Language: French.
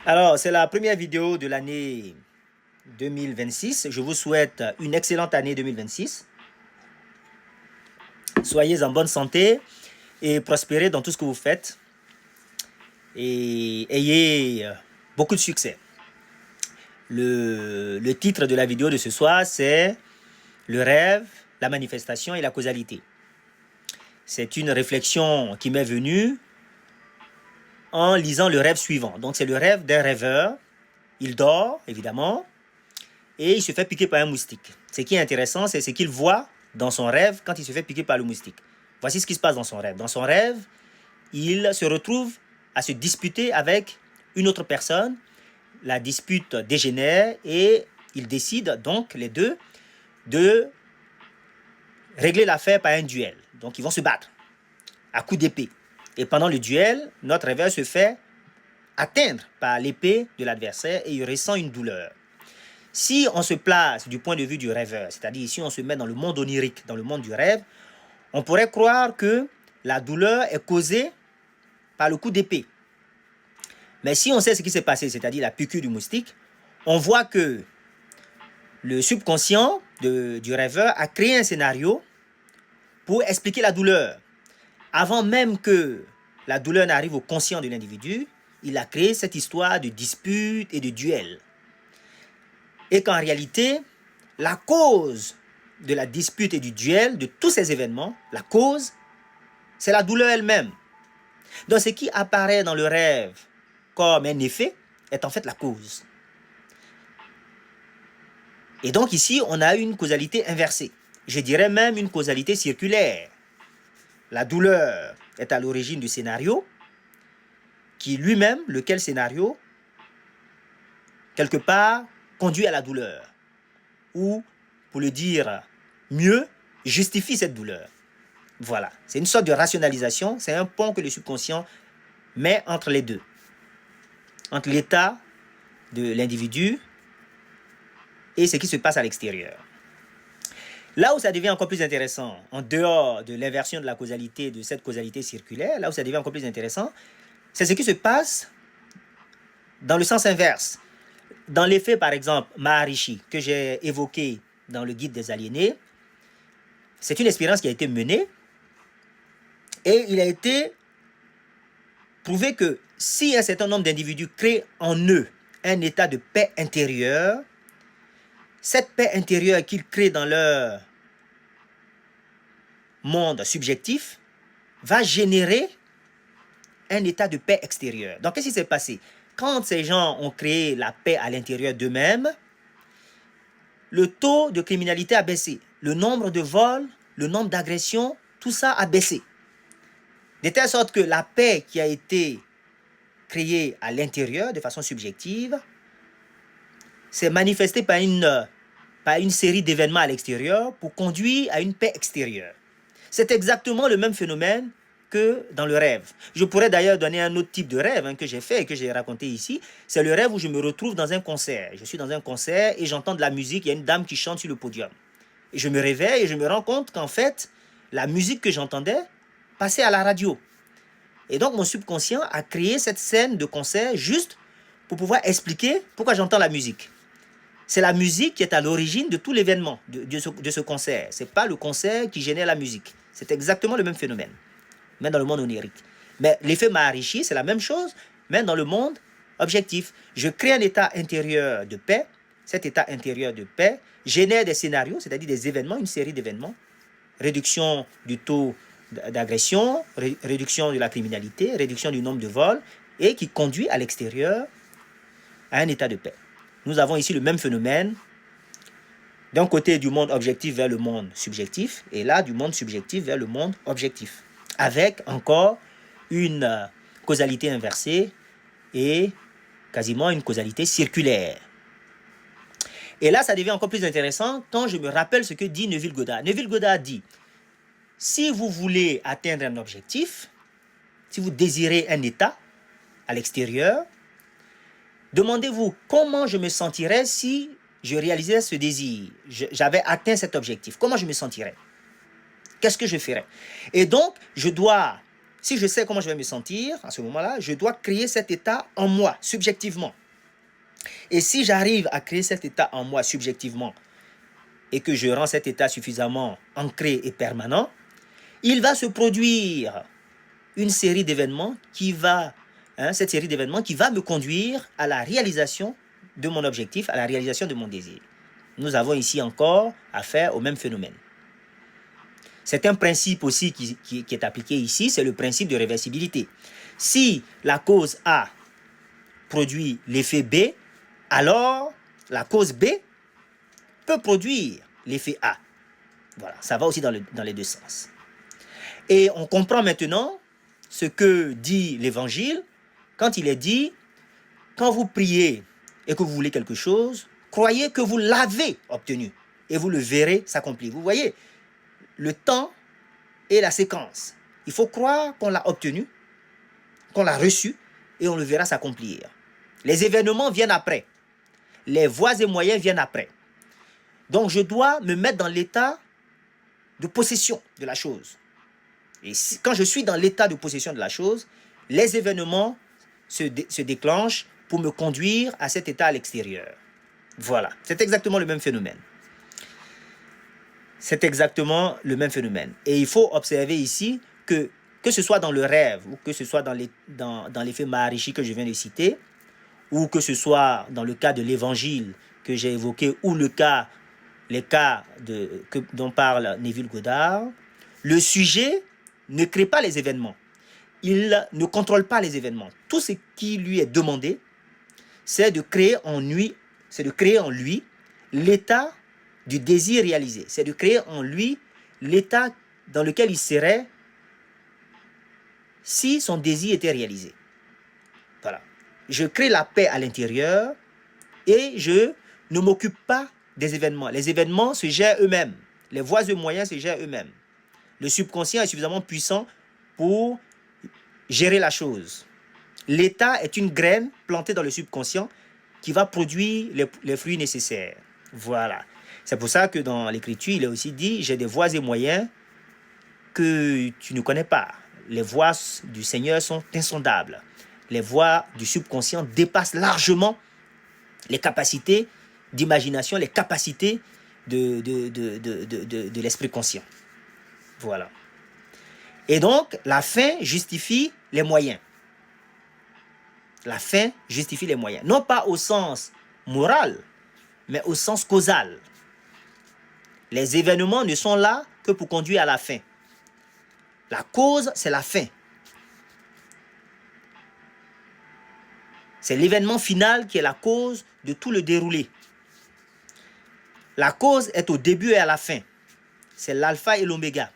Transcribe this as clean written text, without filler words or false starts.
Alors, c'est la première vidéo de l'année 2026. Je vous souhaite une excellente année 2026. Soyez en bonne santé et prospérez dans tout ce que vous faites. Et ayez beaucoup de succès. Le titre de la vidéo de ce soir, c'est le rêve, la manifestation et la causalité. C'est une réflexion qui m'est venue en lisant le rêve suivant. Donc, c'est le rêve d'un rêveur. Il dort, évidemment, et il se fait piquer par un moustique. Ce qui est intéressant, c'est ce qu'il voit dans son rêve quand il se fait piquer par le moustique. Voici ce qui se passe dans son rêve. Dans son rêve, il se retrouve à se disputer avec une autre personne. La dispute dégénère et ils décident donc, les deux, de régler l'affaire par un duel. Donc, ils vont se battre à coups d'épée. Et pendant le duel, notre rêveur se fait atteindre par l'épée de l'adversaire et il ressent une douleur. Si on se place du point de vue du rêveur, c'est-à-dire si on se met dans le monde onirique, dans le monde du rêve, on pourrait croire que la douleur est causée par le coup d'épée. Mais si on sait ce qui s'est passé, c'est-à-dire la piqûre du moustique, on voit que le subconscient du rêveur a créé un scénario pour expliquer la douleur. Avant même que la douleur n'arrive au conscient de l'individu, il a créé cette histoire de dispute et de duel. Et qu'en réalité, la cause de la dispute et du duel, de tous ces événements, la cause, c'est la douleur elle-même. Donc ce qui apparaît dans le rêve comme un effet est en fait la cause. Et donc ici, on a une causalité inversée. Je dirais même une causalité circulaire. La douleur est à l'origine du scénario, qui lui-même, lequel scénario, quelque part, conduit à la douleur. Ou, pour le dire mieux, justifie cette douleur. Voilà, c'est une sorte de rationalisation, c'est un pont que le subconscient met entre les deux. Entre l'état de l'individu et ce qui se passe à l'extérieur. Là où ça devient encore plus intéressant, en dehors de l'inversion de la causalité, de cette causalité circulaire, là où ça devient encore plus intéressant, c'est ce qui se passe dans le sens inverse. Dans l'effet, par exemple, Maharishi, que j'ai évoqué dans le guide des aliénés, c'est une expérience qui a été menée et il a été prouvé que si un certain nombre d'individus créent en eux un état de paix intérieure, cette paix intérieure qu'ils créent dans leur monde subjectif va générer un état de paix extérieure. Donc, qu'est-ce qui s'est passé? Quand ces gens ont créé la paix à l'intérieur d'eux-mêmes, le taux de criminalité a baissé. Le nombre de vols, le nombre d'agressions, tout ça a baissé. De telle sorte que la paix qui a été créée à l'intérieur de façon subjective s'est manifestée par une série d'événements à l'extérieur pour conduire à une paix extérieure. C'est exactement le même phénomène que dans le rêve. Je pourrais d'ailleurs donner un autre type de rêve que j'ai fait et que j'ai raconté ici. C'est le rêve où je me retrouve dans un concert. Je suis dans un concert et j'entends de la musique. Il y a une dame qui chante sur le podium. Et je me réveille et je me rends compte qu'en fait, la musique que j'entendais passait à la radio. Et donc, mon subconscient a créé cette scène de concert juste pour pouvoir expliquer pourquoi j'entends la musique. C'est la musique qui est à l'origine de tout l'événement, de ce concert. Ce n'est pas le concert qui génère la musique. C'est exactement le même phénomène, mais dans le monde onirique. Mais l'effet Maharishi, c'est la même chose, mais dans le monde objectif. Je crée un état intérieur de paix. Cet état intérieur de paix génère des scénarios, c'est-à-dire des événements, une série d'événements. Réduction du taux d'agression, réduction de la criminalité, réduction du nombre de vols, et qui conduit à l'extérieur à un état de paix. Nous avons ici le même phénomène, d'un côté du monde objectif vers le monde subjectif, et là du monde subjectif vers le monde objectif, avec encore une causalité inversée et quasiment une causalité circulaire. Et là, ça devient encore plus intéressant quand je me rappelle ce que dit Neville Goddard. Neville Goddard dit, si vous voulez atteindre un objectif, si vous désirez un état à l'extérieur, demandez-vous comment je me sentirais si je réalisais ce désir, j'avais atteint cet objectif. Comment je me sentirais? Qu'est-ce que je ferais? Et donc, je dois Si je sais comment je vais me sentir à ce moment-là, je dois créer cet état en moi, subjectivement. Et si j'arrive à créer cet état en moi, subjectivement, et que je rends cet état suffisamment ancré et permanent, il va se produire une série d'événements cette série d'événements qui va me conduire à la réalisation de mon objectif, à la réalisation de mon désir. Nous avons ici encore affaire au même phénomène. C'est un principe aussi qui est appliqué ici, c'est le principe de réversibilité. Si la cause A produit l'effet B, alors la cause B peut produire l'effet A. Voilà, ça va aussi dans les deux sens. Et on comprend maintenant ce que dit l'Évangile quand il est dit, quand vous priez et que vous voulez quelque chose, croyez que vous l'avez obtenu et vous le verrez s'accomplir. Vous voyez, le temps et la séquence. Il faut croire qu'on l'a obtenu, qu'on l'a reçu et on le verra s'accomplir. Les événements viennent après. Les voies et moyens viennent après. Donc je dois me mettre dans l'état de possession de la chose. Et quand je suis dans l'état de possession de la chose, les événements se déclenchent pour me conduire à cet état à l'extérieur. Voilà, c'est exactement le même phénomène. C'est exactement le même phénomène. Et il faut observer ici que ce soit dans le rêve, ou que ce soit dans l'effet Maharishi que je viens de citer, ou que ce soit dans le cas de l'évangile que j'ai évoqué, ou les cas dont parle Neville Goddard, le sujet ne crée pas les événements. Il ne contrôle pas les événements. Tout ce qui lui est demandé, c'est de créer en lui l'état du désir réalisé. C'est de créer en lui l'état dans lequel il serait si son désir était réalisé. Voilà. Je crée la paix à l'intérieur et je ne m'occupe pas des événements. Les événements se gèrent eux-mêmes. Les voies et moyens se gèrent eux-mêmes. Le subconscient est suffisamment puissant pour gérer la chose. L'état est une graine plantée dans le subconscient qui va produire les fruits nécessaires. Voilà. C'est pour ça que dans l'écriture, il est aussi dit, j'ai des voies et moyens que tu ne connais pas. Les voies du Seigneur sont insondables. Les voies du subconscient dépassent largement les capacités d'imagination, les capacités de l'esprit conscient. Voilà. Et donc, la fin justifie les moyens. La fin justifie les moyens. Non pas au sens moral, mais au sens causal. Les événements ne sont là que pour conduire à la fin. La cause, c'est la fin. C'est l'événement final qui est la cause de tout le déroulé. La cause est au début et à la fin. C'est l'alpha et l'oméga.